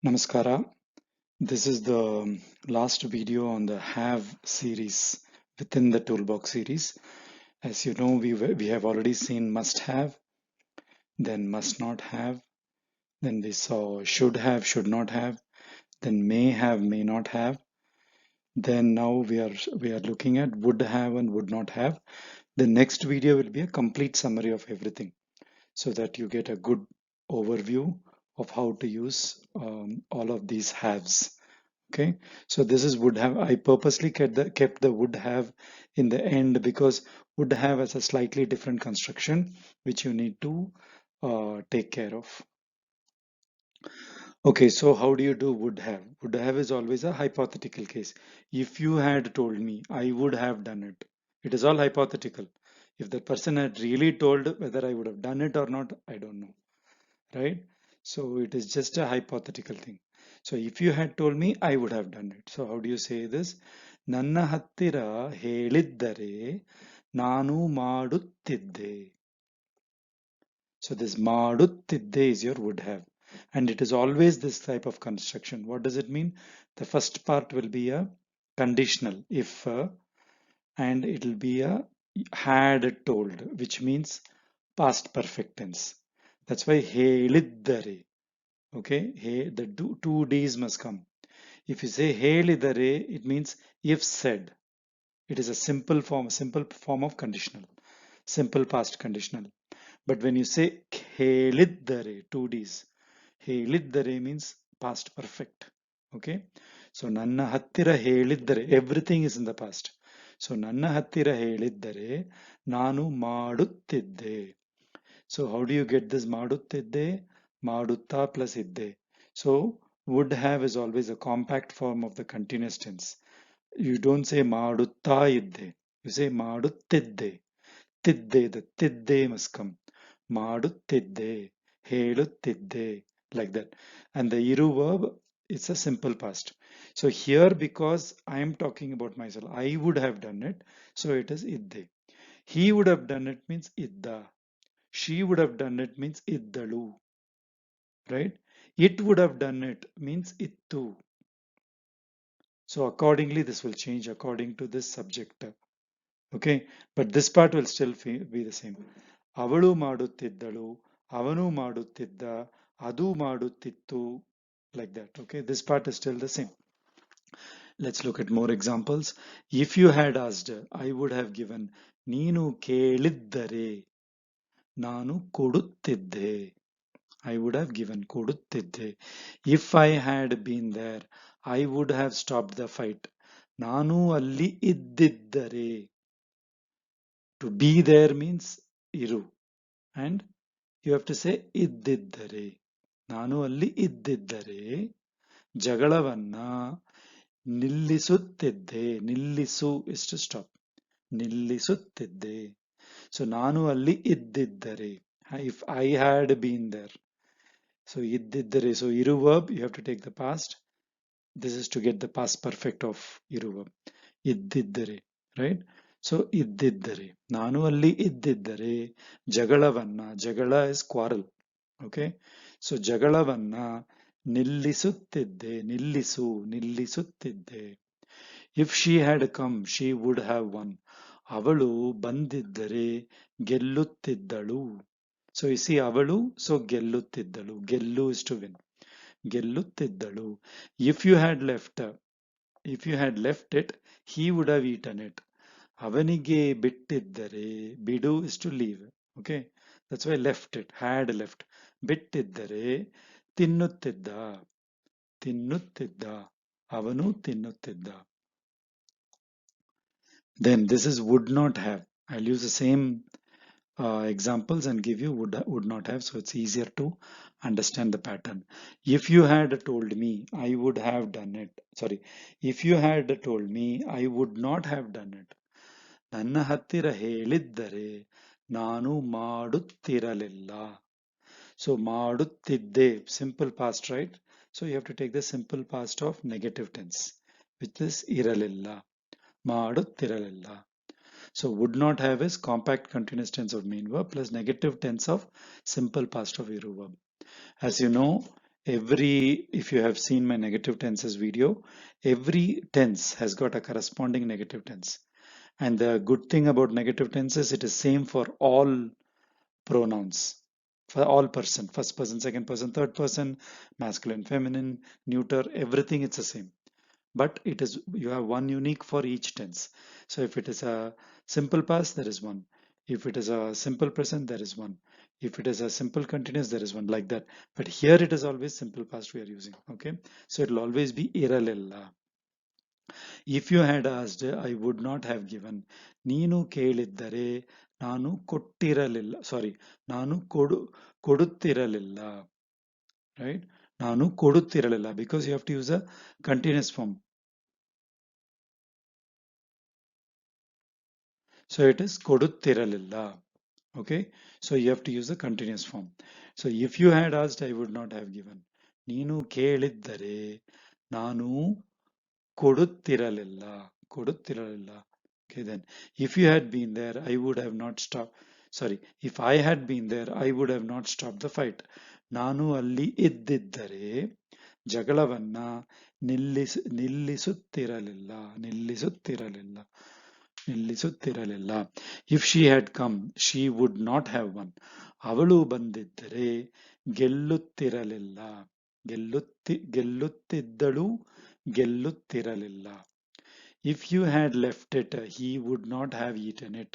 Namaskara. This is the last video on the have series within the toolbox series. As you know, we have already seen must have, then must not have, then we saw should have, should not have, then may have, may not have. Then now we are looking at would have and would not have. The next video will be a complete summary of everything so that you get a good overview of how to use all of these haves. Okay, so this is would have. I purposely kept the would have in the end because would have has a slightly different construction which you need to take care of. Okay, so how do you do would have? Would have is always a hypothetical case. If you had told me, I would have done it. It is all hypothetical. If the person had really told whether I would have done it or not, I don't know, right? So it is just a hypothetical thing. So if you had told me, I would have done it. So how do you say this? ನನ್ನ ಹತ್ತಿರ ಹೇಳಿದ್ದರೆ ನಾನು ಮಾಡುತ್ತಿದ್ದೆ. So this ಮಾಡುತ್ತಿದ್ದೆ is your would have. And it is always this type of construction. What does it mean? The first part will be a conditional if and it will be a had told, which means past perfect tense. That's why ಹೇಳಿದ್ದರೆ. Okay, hey, the two D's must come. If you say ಹೇಳಿದರೆ, it means if said. It is a simple form of conditional, simple past conditional. But when you say ಹೇಳಿದ್ದರೆ, two D's, ಹೇಳಿದ್ದರೆ means past perfect. Okay, so ನನ್ನ ಹತ್ತಿರ ಹೇಳಿದ್ದರೆ, everything is in the past. So ನನ್ನ ಹತ್ತಿರ ಹೇಳಿದ್ದರೆ ನಾನು ಮಾಡುತ್ತಿದ್ದೆ. So how do you get this ಮಾಡುತ್ತಿದ್ದೆ? ಮಾಡುತ್ತಾ plus ಇದ್ದೆ. So would have is always a compact form of the continuous tense. You don't say ಮಾಡುತ್ತಾ ಇದ್ದೆ. You say ಮಾಡುತ್ತಿದ್ದೆ. ತಿದ್ದೆ, the ತಿದ್ದೆ must come. ಮಾಡುತ್ತಿದ್ದೆ, ಹೇಳುತ್ತಿದ್ದೆ, like that. And the iru verb, it's a simple past. So here, because I am talking about myself, I would have done it. So it is idde. He would have done it means idda. She would have done it means iddalu, right? It would have done it means ittu. So accordingly, this will change according to this subject. Okay, but this part will still be the same. ಅವಳು ಮಾಡುತ್ತಿದ್ದಳು, ಅವನು ಮಾಡುತ್ತಿದ್ದ, ಅದು ಮಾಡುತ್ತಿತ್ತು, like that. Okay, this part is still the same. Let's look at more examples. If you had asked, I would have given. ನೀನು ಕೇಳಿದ್ದರೆ ನಾನು ಕೊಡುತ್ತಿದ್ದೆ. I would have given ಕೊಡುತ್ತಿದ್ದೆ. If I had been there, I would have stopped the fight. ನಾನು ಅಲ್ಲಿ ಇದ್ದಿದ್ದರೆ. To be there means iru. And you have to say ಇದ್ದಿದ್ದರೆ. ನಾನು ಅಲ್ಲಿ ಇದ್ದಿದ್ದರೆ ಜಗಳವನ್ನ ನಿಲ್ಲಿಸುತ್ತಿದ್ದೆ. ನಿಲ್ಲಿಸು is to stop. ನಿಲ್ಲಿಸುತ್ತಿದ್ದೆ. So ನಾನು ಅಲ್ಲಿ ಇದ್ದಿದ್ದರೆ. If I had been there. So ಇದ್ದಿದ್ದರೆ. So iru verb, you have to take the past. This is to get the past perfect of iru verb. ಇದ್ದಿದ್ದರೆ, right? So ಇದ್ದಿದ್ದರೆ. ನಾನು ಅಲ್ಲಿ ಇದ್ದಿದ್ದರೆ ಜಗಳವನ್ನ, ಜಗಳ is quarrel. Okay? So ಜಗಳವನ್ನ ನಿಲ್ಲಿಸುತ್ತಿದ್ದೆ. ನಿಲ್ಲಿಸು, ನಿಲ್ಲಿಸುತ್ತಿದ್ದೆ. If she had come, she would have won. ಅವಳು ಬಂದಿದ್ದರೆ ಗೆಲ್ಲುತ್ತಿದ್ದಳು. So you see ಅವಳು, so ಗೆಲ್ಲುತ್ತಿದ್ದಳು. ಗೆಲ್ಲು is to win. ಗೆಲ್ಲುತ್ತಿದ್ದಳು. If you had left it, he would have eaten it. ಅವನಿಗೆ ಬಿಟ್ಟಿದ್ದರೆ, ಬಿಡು is to leave. Okay, that's why left it, had left. ಬಿಟ್ಟಿದ್ದರೆ ತಿನ್ನುತ್ತಿದ್ದ, ತಿನ್ನುತ್ತಿದ್ದ, ಅವನು ತಿನ್ನುತ್ತಿದ್ದ. Then this is would not have. I'll use the same examples and give you would not have, so it's easier to understand the pattern. If you had told me, I would have done it. Sorry, if you had told me, I would not have done it. ನನ್ನ ಹತ್ತಿರ ಹೇಳಿದ್ದರೆ ನಾನು ಮಾಡುತ್ತಿರಲಿಲ್ಲ. So ಮಾಡುತ್ತಿದ್ದೆ, simple past, right? So you have to take the simple past of negative tense, which is ಇರಲಿಲ್ಲ. ಮಾಡುತ್ತಿರಲಿಲ್ಲ. So would not have is compact continuous tense of main verb plus negative tense of simple past of iru verb. As you know, If you have seen my negative tenses video, every tense has got a corresponding negative tense. And the good thing about negative tenses, it is same for all pronouns, for all person, first person, second person, third person, masculine, feminine, neuter, everything it's the same. But it is, you have one unique for each tense. So if it is a simple past, there is one. If it is a simple present, there is one. If it is a simple continuous, there is one, like that. But here it is always simple past we are using. Okay, so it will always be iralilla. If you had asked, I would not have given. ನೀನು ಕೇಳಿದ್ದರೆ ನಾನು ಕೊಟ್ಟಿರಲಿಲ್ಲ, ಸಾರಿ, ನಾನು ಕೊಡುತ್ತಿರಲಿಲ್ಲ, right? ನಾನು ಕೊಡುತ್ತಿರಲಿಲ್ಲ, because you have to use a continuous form. So it is ಕೊಡುತ್ತಿರಲಿಲ್ಲ. Okay, so you have to use the continuous form. So if you had asked, I would not have given. ನೀನು ಕೇಳಿದ್ದರೆ ನಾನು ಕೊಡುತ್ತಿರಲಿಲ್ಲ, ಕೊಡುತ್ತಿರಲಿಲ್ಲ. Okay, then if you had been there, I would have not stopped. Sorry, if I had been there, I would have not stopped the fight. ನಾನು ಅಲ್ಲಿ ಇದ್ದಿದ್ದರೆ ಜಗಳವನ್ನ ನಿಲ್ಲಿಸುತ್ತಿರಲಿಲ್ಲ, ನಿಲ್ಲಿಸುತ್ತಿರಲಿಲ್ಲ, ನಿಲ್ಲಿಸುತ್ತಿರಲಿಲ್ಲ. If she had come, she would not have won. ಅವಳು ಬಂದಿದ್ದರೆ ಗೆಲ್ಲುತ್ತಿರಲಿಲ್ಲ, ಗೆಲ್ಲುತ್ತಿದ್ದಳು, ಗೆಲ್ಲುತ್ತಿರಲಿಲ್ಲ. If you had left it, he would not have eaten it.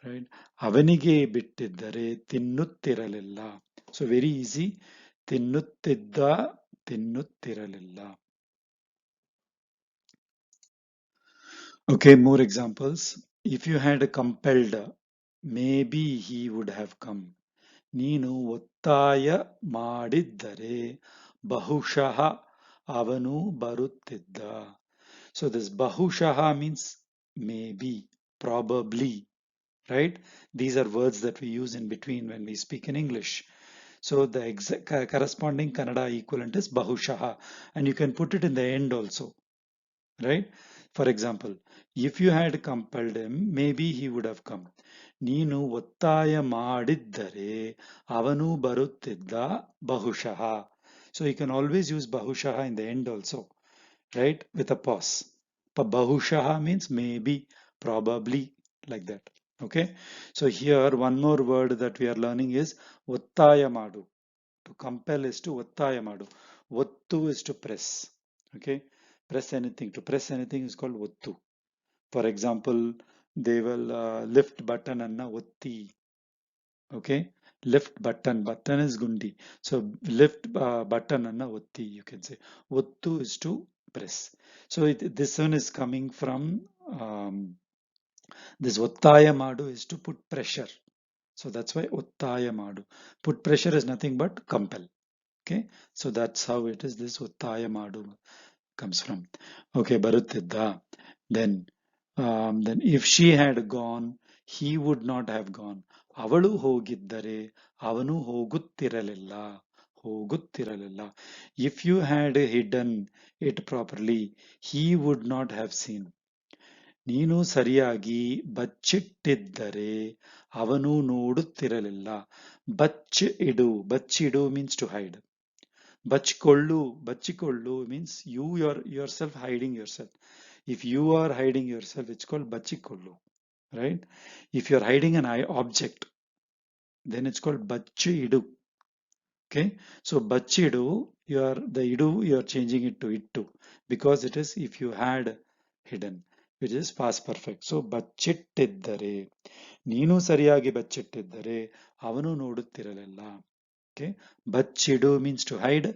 Right? ಅವನಿಗೆ ಬಿಟ್ಟಿದ್ದರೆ ತಿನ್ನುತ್ತಿರಲಿಲ್ಲ. So very easy. ತಿನ್ನುತ್ತಿದ್ದ, ತಿನ್ನುತ್ತಿರಲಿಲ್ಲ. Okay, more examples. If you had compelled, maybe he would have come. ನೀನು ಒತ್ತಾಯ ಮಾಡಿದ್ದರೆ ಬಹುಶಃ ಅವನು ಬರುತ್ತಿದ್ದ. So this bahushaha means maybe, probably, right? These are words that we use in between when we speak in English. So the corresponding Kannada equivalent is bahushaha, and you can put it in the end also, right? For example, if you had compelled him, maybe he would have come. ನೀನು ಒತ್ತಾಯ ಮಾಡಿದ್ದರೆ ಅವನು ಬರುತ್ತಿದ್ದ ಬಹುಶಃ. So you can always use bahushaha in the end also, right? With a pause. But bahushaha means maybe, probably, like that. Okay. So here one more word that we are learning is ಒತ್ತಾಯ ಮಾಡು. To compel is to ಒತ್ತಾಯ ಮಾಡು. ಒತ್ತು is to press. Okay. Press anything. To press anything is called ಒತ್ತು. For example, they will lift button anna ಒತ್ತಿ. Okay. Lift button. Button is gundi. So lift button anna ಒತ್ತಿ, you can say. ಒತ್ತು is to press. So this one is coming from this ಒತ್ತಾಯ ಮಾಡು is to put pressure. So that's why ಒತ್ತಾಯ ಮಾಡು. Put pressure is nothing but compel. Okay, so that's how it is. This ಒತ್ತಾಯ ಮಾಡು comes from. Okay, ಬರುತ್ತಿದ್ದ. Then if she had gone, he would not have gone. ಅವಳು ಹೋಗಿದ್ದರೆ ಅವನು ಹೋಗುತ್ತಿರಲಿಲ್ಲ, ಹೋಗುತ್ತಿರಲಿಲ್ಲ. If you had hidden it properly, he would not have seen. ನೀನು ಸರಿಯಾಗಿ ಬಚ್ಚಿಟ್ಟಿದ್ದರೆ ಅವನು ನೋಡುತ್ತಿರಲಿಲ್ಲ. ಬಚ್ಚಿಡು means to hide. ಬಚ್ಚಿಕೊಳ್ಳು means you yourself hiding yourself. If you are hiding yourself, it's called ಬಚ್ಚಿಕೊಳ್ಳು, right? If you're hiding an object, then it's called ಬಚ್ಚಿಡು. Okay, so ಬಚ್ಚಿಡು, the idu you're changing it to ittu, because it is if you had hidden, which is past perfect. So ಬಚ್ಚಿಟ್ಟಿದ್ದರೆ, ನೀನು ಸರಿಯಾಗಿ ಬಚ್ಚಿಟ್ಟಿದ್ದರೆ ಅವನು ನೋಡುತ್ತಿರಲಿಲ್ಲ. Okay, ಬಚ್ಚಿಡು means to hide.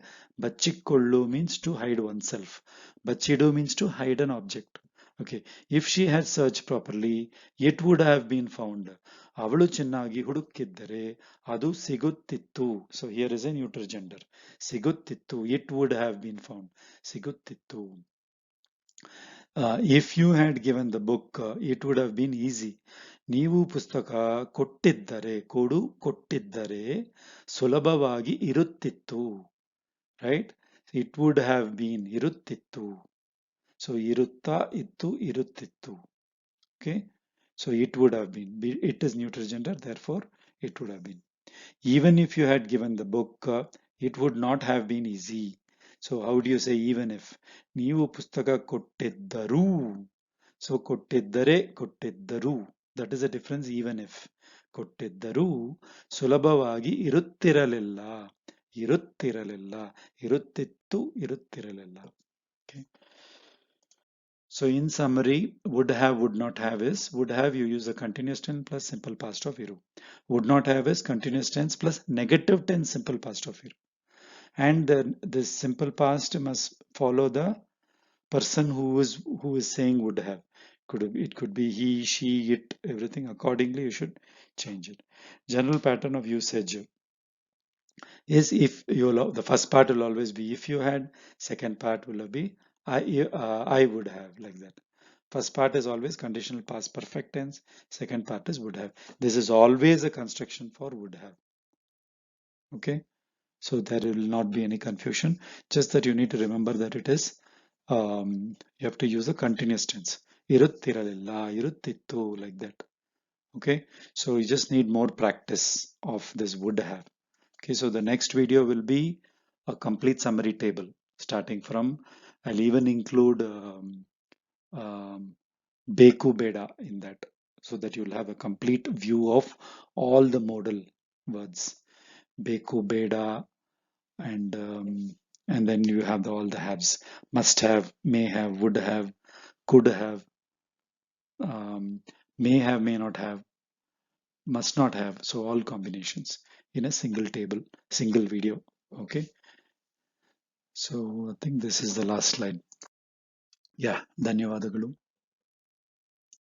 ಬಚ್ಚಿಕೊಳ್ಳು means to hide oneself. ಬಚ್ಚಿಡು means to hide an object. Okay, if she had searched properly, it would have been found. ಅವಳು ಚೆನ್ನಾಗಿ ಹುಡುಕಿದ್ದರೆ ಅದು ಸಿಗುತ್ತಿತ್ತು. So here is a neuter gender. ಸಿಗುತ್ತಿತ್ತು. It would have been found. ಸಿಗುತ್ತಿತ್ತು. If you had given the book, it would have been easy. ನೀವು ಪುಸ್ತಕ ಕೊಟ್ಟಿದ್ದರೆ ಸುಲಭವಾಗಿ ಇರುತ್ತಿತ್ತು, right? It would have been ಇರುತ್ತಿತ್ತು. So ಇರುತ್ತಾ ಇತ್ತು, ಇರುತ್ತಿತ್ತು. Okay, so it would have been. It is neuter gender, therefore it would have been. Even if you had given the book, It would not have been easy. So how do you say even if? ನೀವು ಪುಸ್ತಕ ಕೊಟ್ಟಿದ್ದರೂ. So ಕೊಟ್ಟಿದ್ದರೆ ಕೊಟ್ಟಿದ್ದರು. That is the difference. Even if ಕೊಟ್ಟಿದ್ದರೂ ಸುಲಭವಾಗಿ ಇರುತ್ತಿರಲಿಲ್ಲ. ಇರುತ್ತಿರಲಿಲ್ಲ. ಇರುತ್ತಿತ್ತು ಇರುತ್ತಿರಲಿಲ್ಲ. Okay. So in summary, would have, would not have is, would have you use the continuous tense plus simple past of iru. Would not have is continuous tense plus negative tense simple past of iru. And then this simple past must follow the person who is saying would have. It could be he, she, it, everything. Accordingly, you should change it. General pattern of usage is if the first part will always be if you had, second part will be I would have, like that. First part is always conditional past perfect tense. Second part is would have. This is always a construction for would have. Okay. So there will not be any confusion. Just that you need to remember that it is, you have to use the continuous tense. Iruttiralilla, iruttittu, like that. Okay. So you just need more practice of this would have. Okay. So the next video will be a complete summary table starting from, I'll even include Beku Beda in that, so that you'll have a complete view of all the modal words. Beku Beda, and then you have all the haves: must have, may have, would have, could have, may have, may not have, must not have. So all combinations in a single table, single video. Okay. So I think this is the last slide. Yeah, ಧನ್ಯವಾದಗಳು.